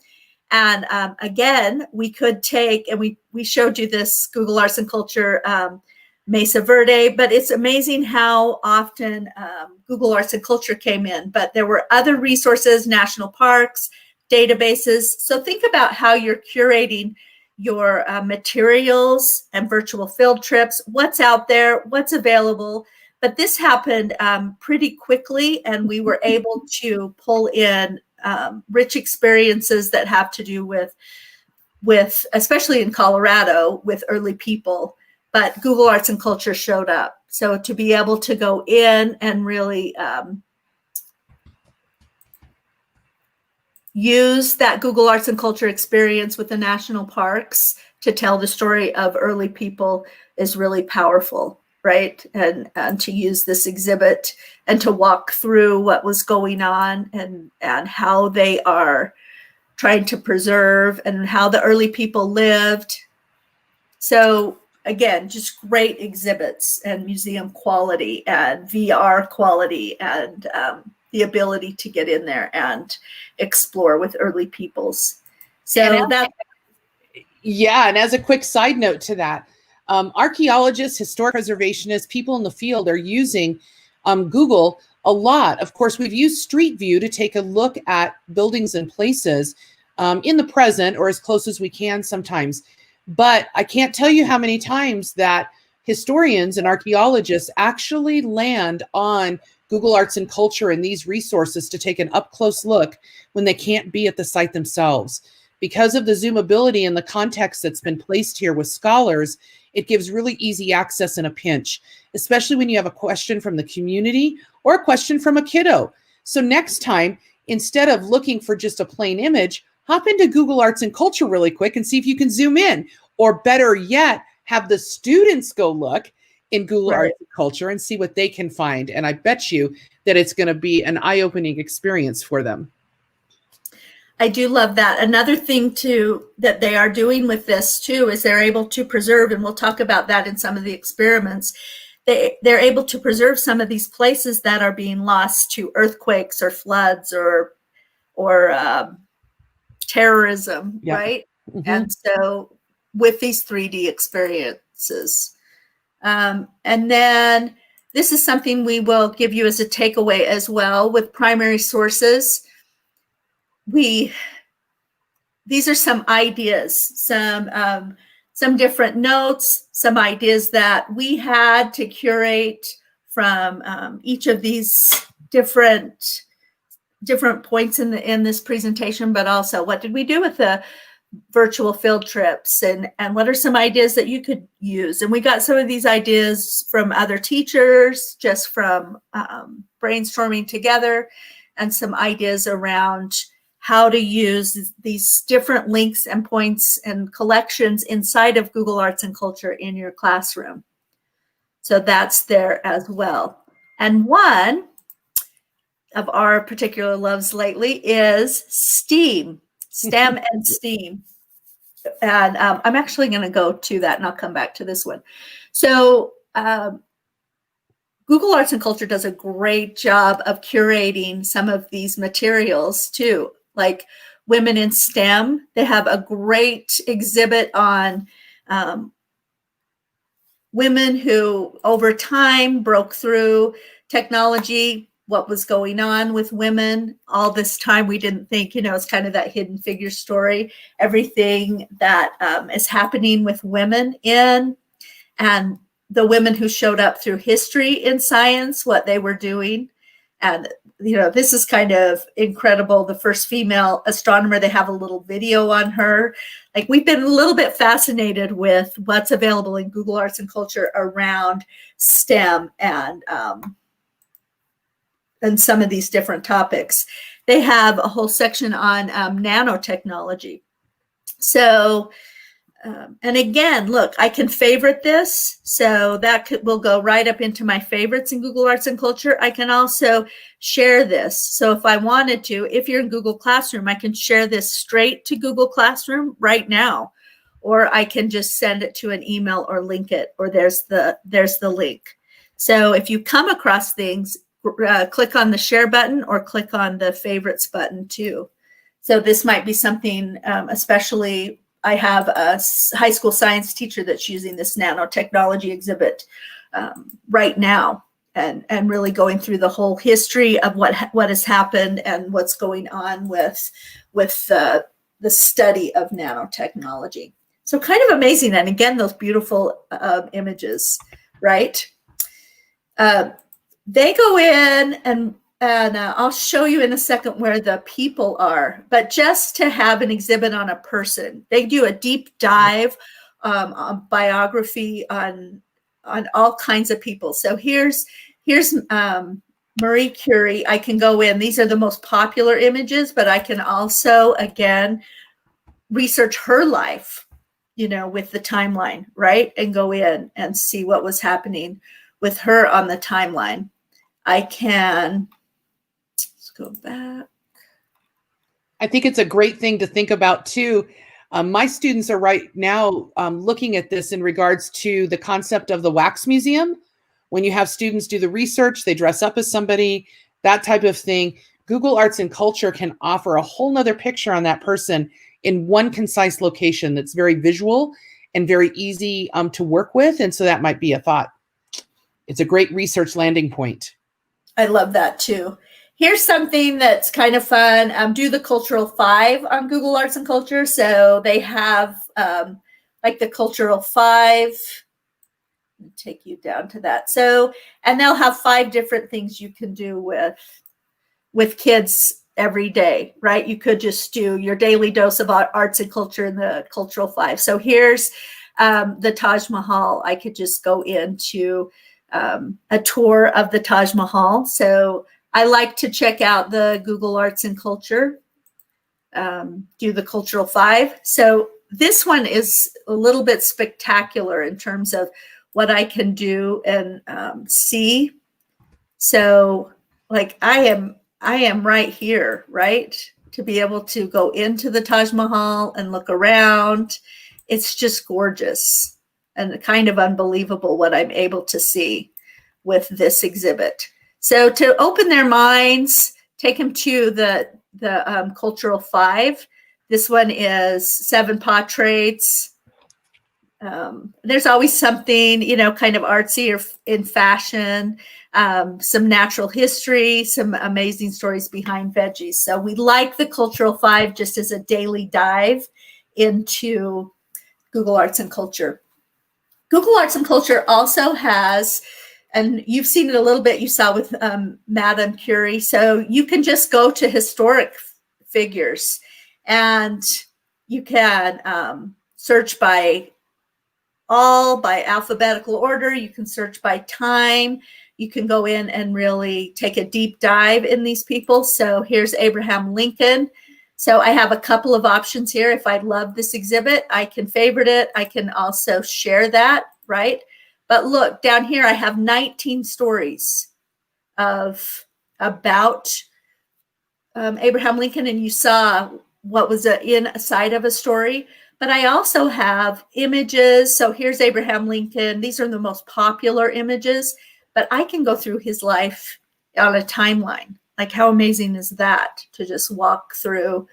And again, we could take, and we showed you this Google Arts and Culture Mesa Verde, but it's amazing how often Google Arts and Culture came in. But there were other resources, national parks, databases. So think about how you're curating your materials and virtual field trips, what's out there, what's available. But this happened pretty quickly, and we were able to pull in rich experiences that have to do with especially in Colorado, with early people. But Google Arts and Culture showed up. So to be able to go in and really use that Google Arts and Culture experience with the national parks to tell the story of early people is really powerful, right? And to use this exhibit and to walk through what was going on and how they are trying to preserve and how the early people lived. So again, just great exhibits and museum quality and VR quality and the ability to get in there and explore with early peoples. So that. Yeah, and as a quick side note to that, archaeologists, historic preservationists, people in the field are using Google a lot. Of course, we've used Street View to take a look at buildings and places in the present or as close as we can sometimes. But I can't tell you how many times that historians and archaeologists actually land on Google Arts and Culture and these resources to take an up-close look when they can't be at the site themselves. Because of the zoomability and the context that's been placed here with scholars, it gives really easy access in a pinch, especially when you have a question from the community or a question from a kiddo. So next time, instead of looking for just a plain image, hop into Google Arts and Culture really quick and see if you can zoom in. Or better yet, have the students go look in Google Arts and Culture and see what they can find. And I bet you that it's going to be an eye-opening experience for them. I do love that. Another thing too that they are doing with this too is they're able to preserve, and we'll talk about that in some of the experiments. They're able to preserve some of these places that are being lost to earthquakes or floods or terrorism, right? Mm-hmm. And so with these 3D experiences. And then this is something we will give you as a takeaway as well with primary sources. These are some ideas, some different notes, some ideas that we had to curate from each of these different points in this presentation, but also what did we do with the virtual field trips and what are some ideas that you could use? And we got some of these ideas from other teachers, just from brainstorming together, and some ideas around how to use these different links and points and collections inside of Google Arts and Culture in your classroom. So that's there as well. And one of our particular loves lately is STEAM and STEAM. And I'm actually going to go to that and I'll come back to this one. So Google Arts and Culture does a great job of curating some of these materials too. Like Women in STEM, they have a great exhibit on women who over time broke through technology, what was going on with women. All this time we didn't think, it's kind of that hidden figure story, everything that is happening with women and the women who showed up through history in science, what they were doing. And this is kind of incredible. The first female astronomer, they have a little video on her. Like, we've been a little bit fascinated with what's available in Google Arts and Culture around STEM and some of these different topics. They have a whole section on nanotechnology. So And again, look, I can favorite this, so that will go right up into my favorites in Google Arts and Culture. I can also share this. So if I wanted to, if you're in Google Classroom, I can share this straight to Google Classroom right now, or I can just send it to an email or link it, or there's the link. So if you come across things, click on the share button or click on the favorites button too. So this might be something, especially I have a high school science teacher that's using this nanotechnology exhibit right now, and really going through the whole history of what has happened and what's going on with the study of nanotechnology. So kind of amazing. And again, those beautiful images, right? They go in and I'll show you in a second where the people are, but just to have an exhibit on a person, they do a deep dive on biography on all kinds of people. So here's Marie Curie. I can go in. These are the most popular images, but I can also, again, research her life, with the timeline, right? And go in and see what was happening with her on the timeline. I can... go back. I think it's a great thing to think about too. My students are right now looking at this in regards to the concept of the wax museum. When you have students do the research, they dress up as somebody, that type of thing. Google Arts and Culture can offer a whole nother picture on that person in one concise location that's very visual and very easy to work with. And so that might be a thought. It's a great research landing point. I love that too. Here's something that's kind of fun. Do the Cultural 5 on Google Arts and Culture. So they have like the Cultural 5. I'll take you down to that. So, and they'll have 5 different things you can do with kids every day, right? You could just do your daily dose of arts and culture in the Cultural 5. So here's the Taj Mahal. I could just go into a tour of the Taj Mahal. So I like to check out the Google Arts and Culture, do the Cultural 5. So this one is a little bit spectacular in terms of what I can do and see. So like I am right here, right? To be able to go into the Taj Mahal and look around. It's just gorgeous and kind of unbelievable what I'm able to see with this exhibit. So to open their minds, take them to the Cultural 5. This one is 7 portraits. There's always something, kind of artsy or in fashion, some natural history, some amazing stories behind veggies. So we like the Cultural 5 just as a daily dive into Google Arts and Culture. Google Arts and Culture also has, and you've seen it a little bit, you saw with Madame Curie. So you can just go to historic figures and you can search by alphabetical order. You can search by time. You can go in and really take a deep dive in these people. So here's Abraham Lincoln. So I have a couple of options here. If I love this exhibit, I can favorite it. I can also share that, right? But look, down here, I have 19 stories about Abraham Lincoln, and you saw what was inside of a story. But I also have images. So here's Abraham Lincoln. These are the most popular images, but I can go through his life on a timeline. Like, how amazing is that to just walk through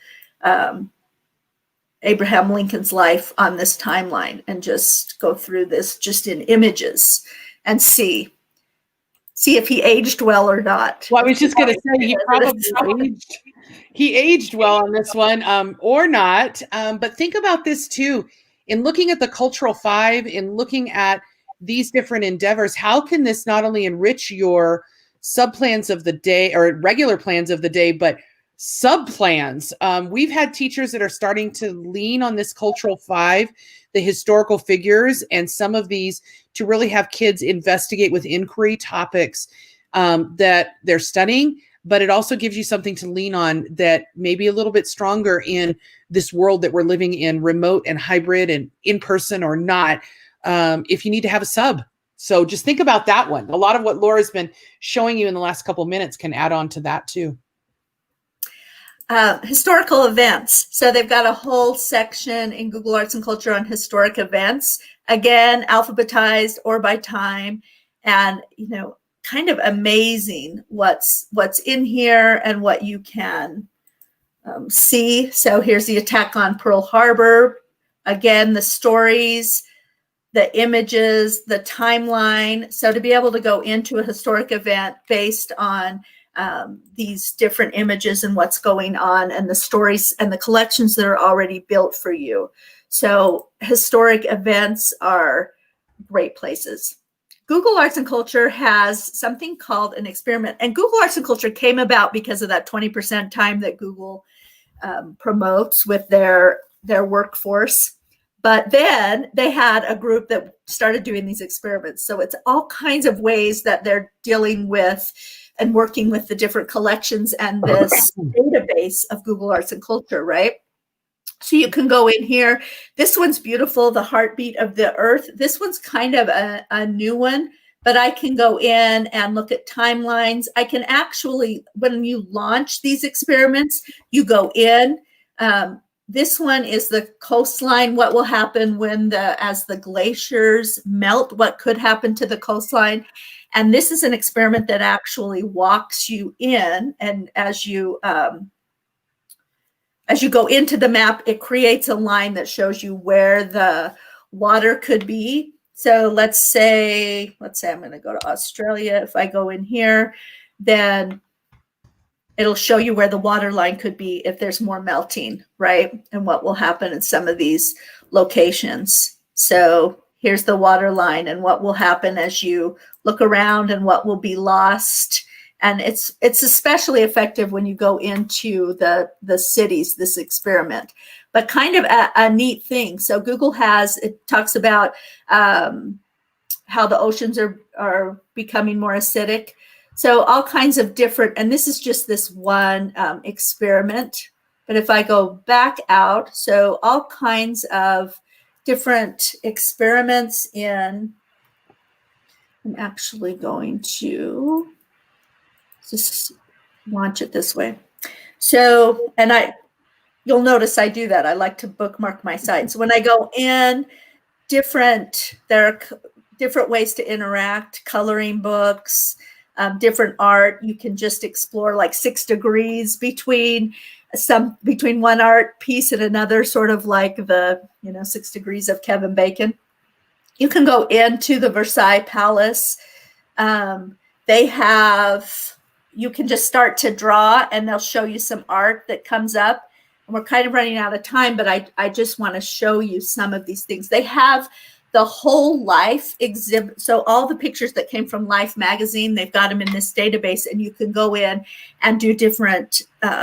Abraham Lincoln's life on this timeline and just go through this just in images and see if he aged well or not. Well, I was just going to say he aged well on this one, or not. But think about this too, in looking at the Cultural 5, in looking at these different endeavors, how can this not only enrich your sub-plans of the day or regular plans of the day, but sub-plans? We've had teachers that are starting to lean on this Cultural 5, the historical figures, and some of these to really have kids investigate with inquiry topics that they're studying, but it also gives you something to lean on that may be a little bit stronger in this world that we're living in, remote and hybrid and in person or not, if you need to have a sub. So just think about that one. A lot of what Laura's been showing you in the last couple of minutes can add on to that too. Historical events. So they've got a whole section in Google Arts and Culture on historic events. Again, alphabetized or by time, and kind of amazing what's in here and what you can see. So here's the attack on Pearl Harbor. Again, the stories, the images, the timeline. So to be able to go into a historic event based on these different images and what's going on and the stories and the collections that are already built for you. So historic events are great places. Google Arts and Culture has something called an experiment, and Google Arts and Culture came about because of that 20% time that Google promotes with their workforce. But then they had a group that started doing these experiments. So it's all kinds of ways that they're dealing with and working with the different collections and this database of Google Arts and Culture, right? So you can go in here. This one's beautiful, The Heartbeat of the Earth. This one's kind of a new one, but I can go in and look at timelines. I can actually, when you launch these experiments, you go in. This one is the coastline. What will happen as the glaciers melt? What could happen to the coastline? And this is an experiment that actually walks you in, and as you go into the map, it creates a line that shows you where the water could be. So let's say I'm going to go to Australia. If I go in here, then it'll show you where the water line could be if there's more melting, right? And what will happen in some of these locations. So here's the water line and what will happen as you look around and what will be lost. And it's especially effective when you go into the cities, this experiment. But kind of a neat thing. So Google it talks about how the oceans are becoming more acidic. So all kinds of different, and this is just this one experiment. But if I go back out, so all kinds of different experiments I'm actually going to just launch it this way. So, and you'll notice I do that. I like to bookmark my sites. So when I go in, there are different ways to interact, coloring books, different art. You can just explore like 6 degrees between one art piece and another, sort of like the 6 degrees of Kevin Bacon. You can go into the Versailles Palace. You can just start to draw and they'll show you some art that comes up. And we're kind of running out of time, but I just want to show you some of these things. They have the whole Life exhibit. So all the pictures that came from Life magazine, they've got them in this database, and you can go in and do different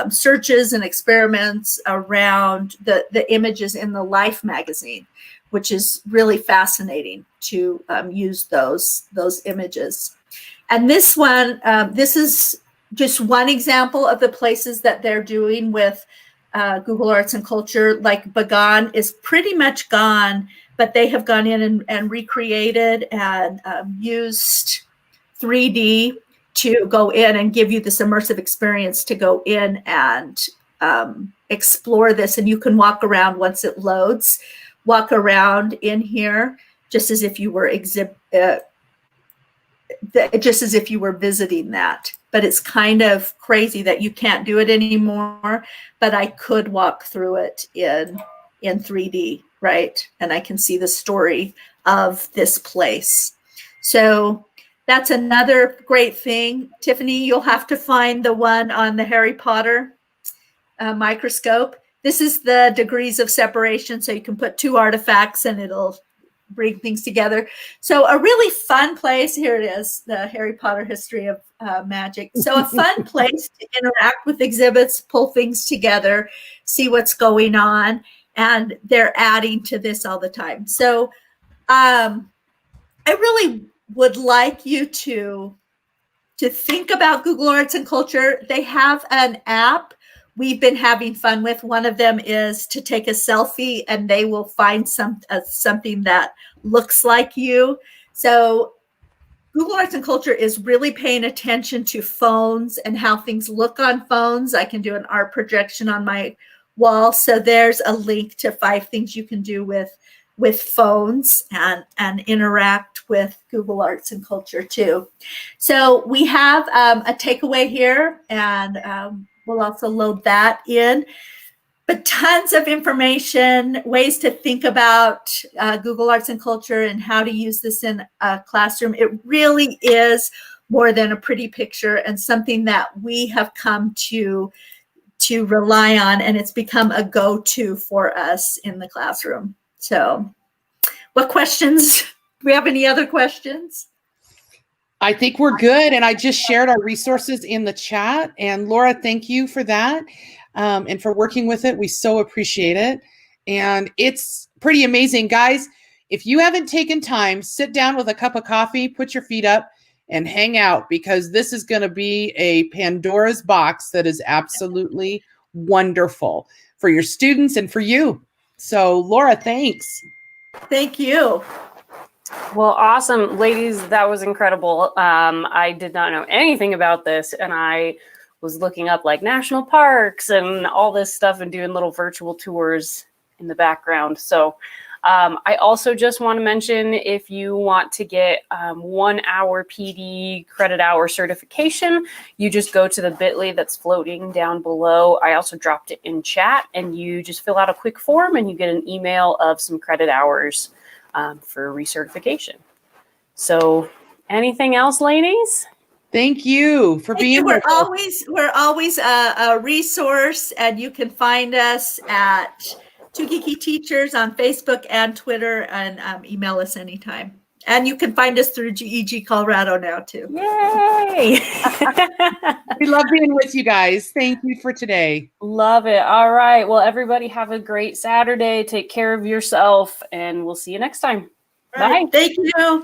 searches and experiments around the images in the Life magazine, which is really fascinating to use those images. And this one, this is just one example of the places that they're doing with Google Arts and Culture. Like Bagan is pretty much gone, but they have gone in and recreated and used 3D to go in and give you this immersive experience to go in and explore this. And you can walk around once it loads, walk around in here just as if you were visiting that. But it's kind of crazy that you can't do it anymore, but I could walk through it in 3D, right? And I can see the story of this place. So that's another great thing. Tiffany, you'll have to find the one on the Harry Potter microscope. This is the degrees of separation. So you can put 2 artifacts and it'll bring things together. So a really fun place. Here it is, the Harry Potter history of magic. So a fun place to interact with exhibits, pull things together, see what's going on. And they're adding to this all the time. So I really would like you to think about Google Arts and Culture, they have an app we've been having fun with. One of them is to take a selfie and they will find something that looks like you. So Google Arts and Culture is really paying attention to phones and how things look on phones. I can do an art projection on my wall. So there's a link to 5 things you can do with phones and interact with Google Arts and Culture too. So we have a takeaway here, and we'll also load that in. But tons of information, ways to think about Google Arts and Culture and how to use this in a classroom. It really is more than a pretty picture and something that we have come to rely on, and it's become a go-to for us in the classroom. So what questions? Do we have any other questions? I think we're good. And I just shared our resources in the chat. And Laura, thank you for that. And for working with it. We so appreciate it. And it's pretty amazing. Guys, if you haven't taken time, sit down with a cup of coffee, put your feet up, and hang out, because this is going to be a Pandora's box that is absolutely wonderful for your students and for you. So Laura, thanks. Thank you. Well, awesome. Ladies, that was incredible. I did not know anything about this, and I was looking up like national parks and all this stuff and doing little virtual tours in the background. So I also just want to mention, if you want to get 1 hour PD credit hour certification, you just go to the bit.ly that's floating down below. I also dropped it in chat, and you just fill out a quick form and you get an email of some credit hours for recertification. So anything else, ladies? Thank you for being here. We're always a resource, and you can find us at Two Geeky Teachers on Facebook and Twitter, and email us anytime. And you can find us through GEG Colorado now too. Yay! We love being with you guys. Thank you for today. Love it. All right. Well, everybody have a great Saturday. Take care of yourself, and we'll see you next time. Right. Bye. Thank you.